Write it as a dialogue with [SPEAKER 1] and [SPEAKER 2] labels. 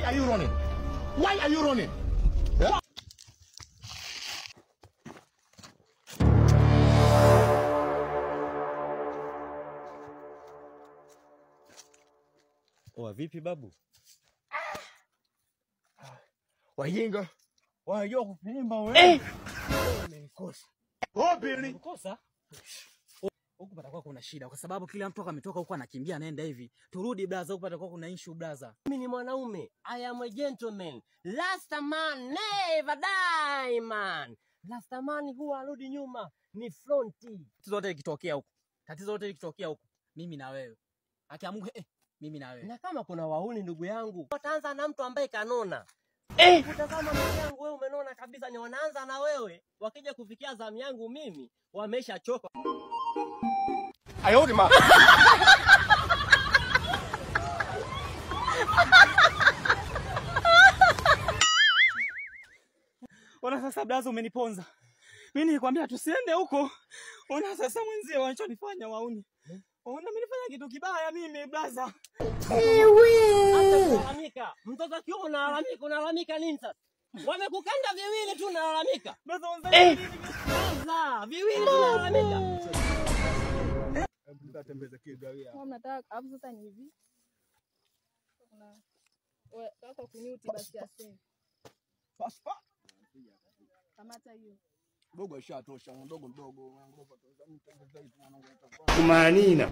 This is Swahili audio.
[SPEAKER 1] are you running? Why are you running? Yeah?
[SPEAKER 2] Oa vipi babu?
[SPEAKER 1] Wajinga.
[SPEAKER 2] Wajua kupimba wewe.
[SPEAKER 1] Umenikosa. Oh, Billy.
[SPEAKER 3] Ukosa? Huko patakuwa kuna shida kwa sababu kila mtu ametoka huko anakimbia anaenda hivi. Turudi brother, huko patakuwa kuna issue brother.
[SPEAKER 4] Mimi ni mwanaume. I am a gentleman. Last man never die man. Last man huwa arudi nyuma, ni fronti.
[SPEAKER 3] Tatizo lote likitokea huko. Tatizo lote likitokea huko. Mimi na wewe. Akiamungu mimi na wewe.
[SPEAKER 4] Na kama kuna wahuni ndugu yangu, wataanza na mtu ambaye kanona. Utazama ndugu yangu wewe umenona kabisa, ni wanaanza na wewe. Wakija kufikia zamu yangu mimi, wameshachoka.
[SPEAKER 1] Ayodi ma.
[SPEAKER 3] Ona sasa brother umeniponza. Mimi nilikwambia tusiende huko. Ona sasa mwenzie wanachonifanya wauni. Ona mimi nifanya kitu kibaya mimi brother.
[SPEAKER 4] Unalalamika. Mtoto kiume unalalamika nini sasa? Wamekukanda viwili tu unalalamika.
[SPEAKER 3] Brother unzani.
[SPEAKER 4] Sasa viwili unalalamika.
[SPEAKER 1] Mtatembeza kigari hapa.
[SPEAKER 5] Kama mnataka hapo sasa ni hivi. Kuna wewe sasa kunyuti basi aseme.
[SPEAKER 1] Paspa.
[SPEAKER 5] Kamata hiyo.
[SPEAKER 1] Dogo ashatosha, mdogo ngoma tu.
[SPEAKER 2] Kumanina.